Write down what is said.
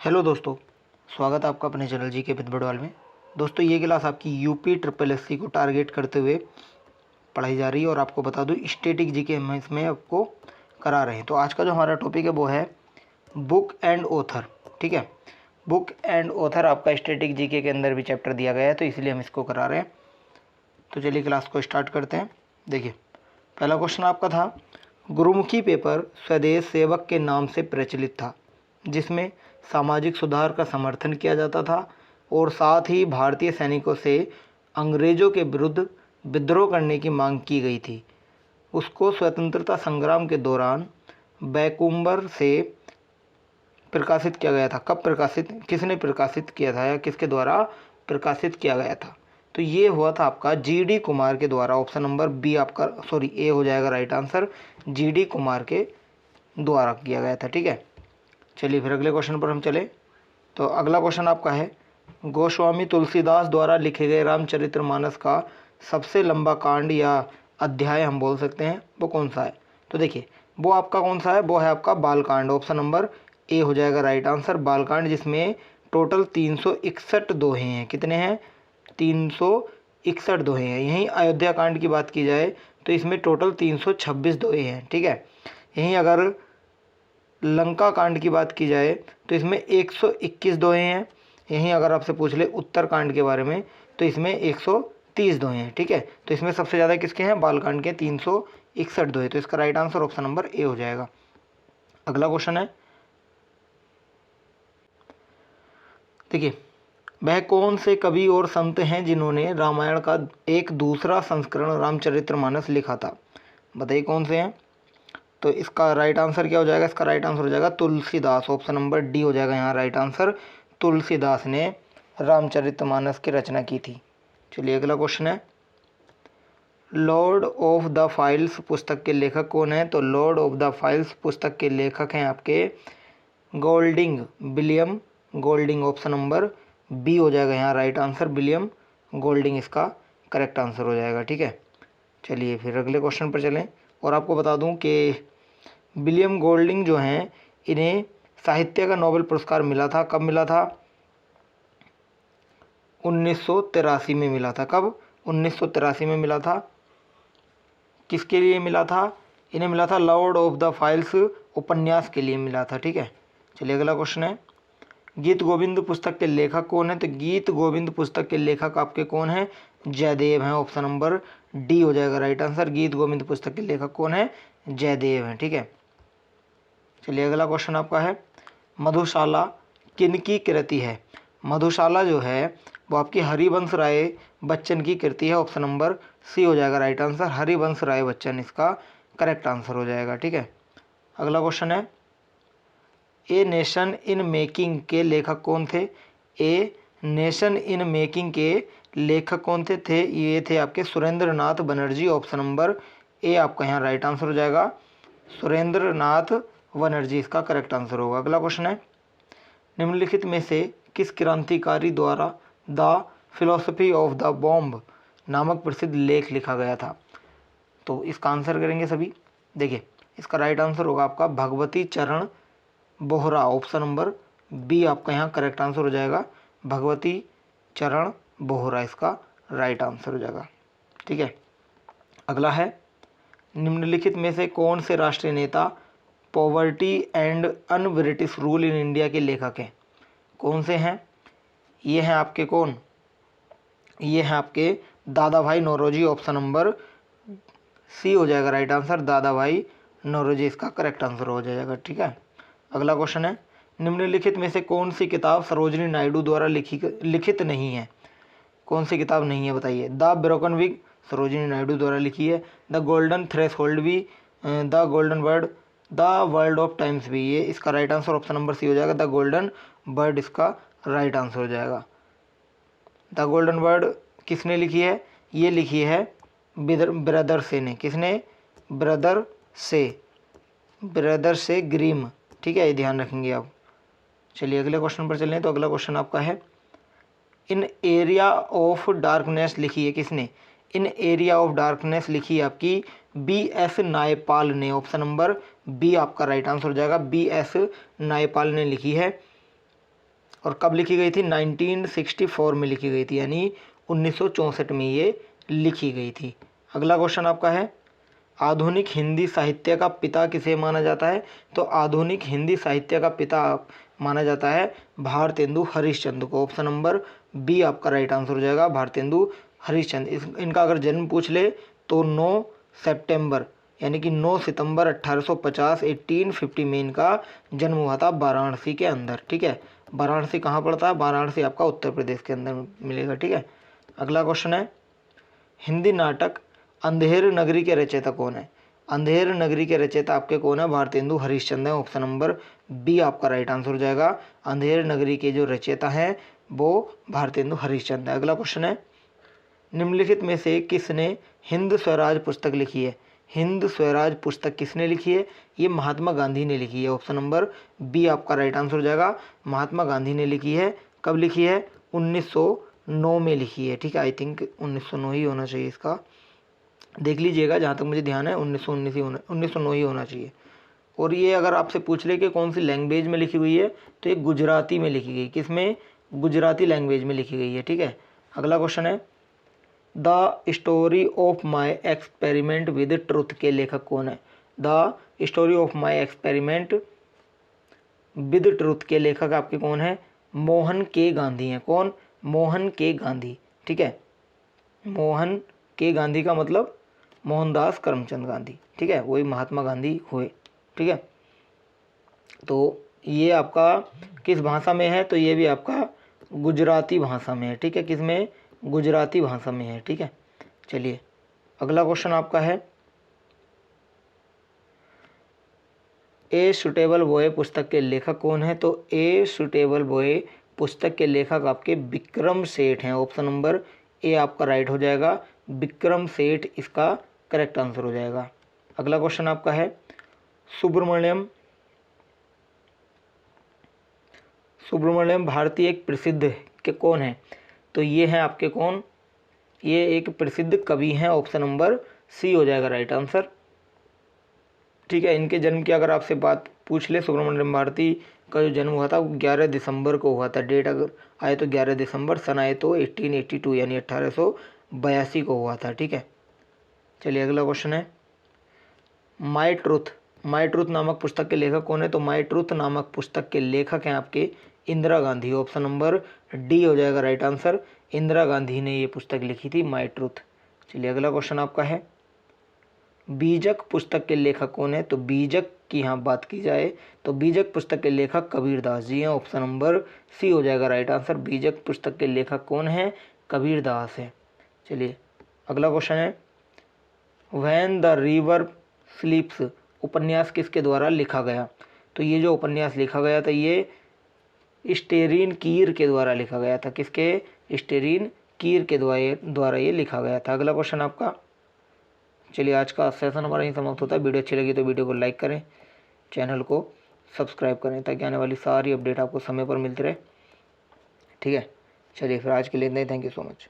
Hello दोस्तों, स्वागत है आपका अपने चैनल जी के विद बड़वाल में। दोस्तों, ये क्लास आपकी यूपी ट्रिपल एससी को टारगेट करते हुए पढ़ाई जा रही है और आपको बता दूं स्टैटिक जी के हम इसमें आपको करा रहे हैं। तो आज का जो हमारा टॉपिक है वो है बुक एंड ऑथर। ठीक है, बुक एंड ऑथर आपका स्टैटिक जी के अंदर भी चैप्टर दिया गया है, तो इसलिए हम इसको करा रहे हैं। तो चलिए क्लास को स्टार्ट करते हैं। देखिए, पहला क्वेश्चन आपका था, गुरुमुखी पेपर स्वदेश सेवक के नाम से प्रचलित था, जिसमें सामाजिक सुधार का समर्थन किया जाता था और साथ ही भारतीय सैनिकों से अंग्रेज़ों के विरुद्ध विद्रोह करने की मांग की गई थी। उसको स्वतंत्रता संग्राम के दौरान वैंकूवर से प्रकाशित किया गया था। कब प्रकाशित, किसने प्रकाशित किया था या किसके द्वारा प्रकाशित किया गया था? तो ये हुआ था आपका जीडी कुमार के द्वारा। ऑप्शन नंबर बी आपका, सॉरी, ए हो जाएगा राइट आंसर। जीडी कुमार के द्वारा किया गया था। ठीक है, चलिए फिर अगले क्वेश्चन पर हम चले। तो अगला क्वेश्चन आपका है, गोस्वामी तुलसीदास द्वारा लिखे गए रामचरितमानस का सबसे लंबा कांड या अध्याय हम बोल सकते हैं, वो कौन सा है? तो देखिए, वो आपका कौन सा है? वो है आपका बालकांड। ऑप्शन नंबर ए हो जाएगा राइट आंसर, बालकांड, जिसमें टोटल 361 दोहे हैं। कितने हैं? 361 दोहे हैं। यहीं अयोध्या कांड की बात की जाए तो इसमें टोटल 326 दोहे हैं। ठीक है, यहीं अगर लंका कांड की बात की जाए तो इसमें 121 दोहे हैं। यहीं अगर आपसे पूछ ले उत्तर कांड के बारे में तो इसमें 130 दोहे हैं। ठीक है, तो इसमें सबसे ज़्यादा किसके हैं? बालकांड के 361 दोहे। तो इसका right answer option number A हो जाएगा। अगला क्वेश्चन है, देखिए, वह कौन से कवि और संत हैं जिन्होंने रामायण का एक दूसरा संस्करण रामचरितमानस लिखा था? बताइए कौन से हैं। तो इसका राइट आंसर क्या हो जाएगा? इसका राइट आंसर हो जाएगा तुलसीदास। ऑप्शन नंबर डी हो जाएगा यहाँ राइट आंसर। तुलसीदास ने रामचरितमानस की रचना की थी। चलिए अगला क्वेश्चन है, लॉर्ड ऑफ द फाइल्स पुस्तक के लेखक कौन है? तो लॉर्ड ऑफ द फाइल्स पुस्तक के लेखक हैं आपके Golding, William Golding. Option number B हो जाएगा यहाँ राइट आंसर, विलियम गोल्डिंग इसका करेक्ट आंसर हो जाएगा। ठीक है, चलिए फिर अगले क्वेश्चन पर चलें। और आपको बता दूं कि विलियम गोल्डिंग जो हैं, इन्हें साहित्य का नोबेल पुरस्कार मिला था। कब मिला था? 1983 में मिला था। कब? 1983 में मिला था। किसके लिए मिला था? इन्हें मिला था लॉर्ड ऑफ द फाइल्स उपन्यास के लिए मिला था। ठीक है, चलिए अगला क्वेश्चन है, गीत गोविंद पुस्तक के लेखक कौन है? तो गीत गोविंद पुस्तक के लेखक आपके कौन हैं? जयदेव हैं। ऑप्शन नंबर डी हो जाएगा राइट आंसर। गीत गोविंद पुस्तक के लेखक कौन है? जयदेव हैं। ठीक है, चलिए अगला क्वेश्चन आपका है, मधुशाला किनकी कृति है? मधुशाला जो है वो आपकी हरिवंश राय बच्चन की कृति है। ऑप्शन नंबर सी हो जाएगा राइट आंसर, हरिवंश राय बच्चन इसका करेक्ट आंसर हो जाएगा। ठीक है, अगला क्वेश्चन है, ए नेशन इन मेकिंग के लेखक कौन थे? ए नेशन इन मेकिंग के लेखक कौन थे? ये थे आपके सुरेंद्र नाथ बनर्जी। ऑप्शन नंबर ए आपका यहाँ राइट आंसर हो जाएगा, सुरेंद्र नाथ बनर्जी इसका करेक्ट आंसर होगा। अगला क्वेश्चन है, निम्नलिखित में से किस क्रांतिकारी द्वारा the philosophy of the bomb नामक प्रसिद्ध लेख लिखा गया था? तो इसका आंसर करेंगे सभी। देखिए, इसका राइट आंसर होगा आपका भगवती चरण बोहरा। ऑप्शन नंबर बी आपका यहाँ करेक्ट आंसर हो जाएगा, भगवती चरण बोहरा इसका राइट आंसर हो जाएगा। ठीक है, अगला है, निम्नलिखित में से कौन से राष्ट्रीय नेता poverty and un British rule in India के लेखक हैं? कौन से हैं? ये हैं आपके कौन? ये हैं आपके दादा भाई नौरोजी। ऑप्शन नंबर सी हो जाएगा राइट आंसर, दादा भाई नौरोजी इसका करेक्ट आंसर हो जाएगा। ठीक है, अगला क्वेश्चन है, निम्नलिखित में से कौन सी किताब सरोजिनी नायडू द्वारा लिखित नहीं है? कौन सी किताब नहीं है बताइए? The broken wig Sarojini Naidu द्वारा लिखी है, द गोल्डन थ्रेशोल्ड भी, the golden bird, the world of times भी। ये इसका right answer option number C हो जाएगा, द गोल्डन बर्ड इसका राइट आंसर हो जाएगा। द गोल्डन बर्ड किसने लिखी है? ये लिखी है ब्रदर से ने। किसने? ब्रदर से ग्रीम। ठीक है, ये ध्यान रखेंगे आप। चलिए अगले क्वेश्चन पर चलें। तो अगला क्वेश्चन आपका है, इन एरिया ऑफ डार्कनेस लिखी है किसने? इन एरिया ऑफ डार्कनेस लिखी है आपकी B.S. नायपाल ने। ऑप्शन नंबर बी आपका राइट आंसर हो जाएगा, B.S. नायपाल ने लिखी है। और कब लिखी गई थी? 1964 में लिखी गई थी, यानी 1964 में ये लिखी गई थी। अगला क्वेश्चन आपका है, आधुनिक हिंदी साहित्य का पिता किसे माना जाता है? तो आधुनिक हिंदी साहित्य का पिता माना जाता है भारतेंदु हरिश्चंद्र को। ऑप्शन नंबर बी आपका राइट आंसर हो जाएगा, भारतेंदु हरिश्चंद्र। इनका अगर जन्म पूछ ले तो 9 सितंबर यानी कि 9 सितंबर 1850 1850 में इनका जन्म हुआ था वाराणसी के अंदर। ठीक है, वाराणसी कहाँ पड़ता है? वाराणसी आपका उत्तर प्रदेश के अंदर मिलेगा। ठीक है, अगला क्वेश्चन है, हिंदी नाटक अंधेर नगरी के रचयिता कौन है? अंधेर नगरी के रचयिता आपके कौन है? भारतेंदु हरिश्चंद्र है। ऑप्शन नंबर बी आपका राइट आंसर हो जाएगा। अंधेर नगरी के जो रचयिता हैं वो भारतेंदु हरिश्चंद्र है। अगला क्वेश्चन है, निम्नलिखित में से किसने हिंद स्वराज पुस्तक लिखी है? हिंद स्वराज पुस्तक किसने लिखी है? ये महात्मा गांधी ने लिखी है। ऑप्शन नंबर बी आपका राइट आंसर हो जाएगा, महात्मा गांधी ने लिखी है। कब लिखी है? 1909 में लिखी है। ठीक है, आई थिंक 1909 ही होना चाहिए, इसका देख लीजिएगा, जहाँ तक मुझे ध्यान है 1909 ही होना चाहिए। और ये अगर आपसे पूछ ले कि कौन सी लैंग्वेज में लिखी हुई है, तो ये गुजराती में लिखी गई। किसमें? गुजराती लैंग्वेज में लिखी गई है। ठीक है, अगला क्वेश्चन है, the story of my experiment with truth के लेखक कौन है? The story of my experiment with truth के लेखक आपके कौन है? मोहन के गांधी हैं। कौन? मोहन के गांधी। ठीक है, मोहन के गांधी का मतलब मोहनदास करमचंद गांधी। ठीक है, वही महात्मा गांधी हुए। ठीक है, तो ये आपका किस भाषा में है? तो ये भी आपका गुजराती भाषा में है। ठीक है, किस में? गुजराती भाषा में है। ठीक है, चलिए अगला क्वेश्चन आपका है, ए सुटेबल बॉय पुस्तक के लेखक कौन है? तो ए सुटेबल बॉय पुस्तक के लेखक आपके विक्रम सेठ हैं। ऑप्शन नंबर ए आपका राइट हो जाएगा, विक्रम सेठ इसका करेक्ट आंसर हो जाएगा। अगला क्वेश्चन आपका है, सुब्रमण्यम भारती एक प्रसिद्ध के कौन है? तो ये हैं आपके कौन? ये एक प्रसिद्ध कवि हैं। ऑप्शन नंबर सी हो जाएगा राइट आंसर। ठीक है, इनके जन्म की अगर आपसे बात पूछ ले, सुब्रमण्यम भारती का जो जन्म हुआ था वो 11 दिसंबर को हुआ था। डेट अगर आए तो 11 दिसंबर, सन आए तो 1882 यानी 1882 को हुआ था। ठीक है, चलिए अगला क्वेश्चन है, माई ट्रुथ नामक पुस्तक के लेखक कौन है? तो माई ट्रुथ नामक पुस्तक के लेखक हैं आपके Indira Gandhi. Option number D हो जाएगा राइट आंसर, इंदिरा गांधी ने ये पुस्तक लिखी थी माई ट्रुथ। चलिए अगला क्वेश्चन आपका है, बीजक पुस्तक के लेखक कौन है? तो बीजक की यहाँ बात की जाए तो बीजक पुस्तक के लेखक कबीरदास जी हैं। ऑप्शन नंबर सी हो जाएगा राइट आंसर, बीजक पुस्तक के लेखक कौन है? कबीरदास है। चलिए अगला क्वेश्चन है, व्हेन द रिवर स्लीप्स उपन्यास किसके द्वारा लिखा गया? तो ये जो उपन्यास लिखा गया था ये स्टेरीन कीर के द्वारा लिखा गया था। किसके? स्टेरीन कीर के द्वारा ये लिखा गया था। अगला क्वेश्चन आपका, चलिए आज का सेशन हमारा यहीं समाप्त होता है। वीडियो अच्छी लगी तो वीडियो को लाइक करें, चैनल को सब्सक्राइब करें ताकि आने वाली सारी अपडेट आपको समय पर मिलती रहे। ठीक है, चलिए फिर आज के लिए इतना ही। Thank you so much.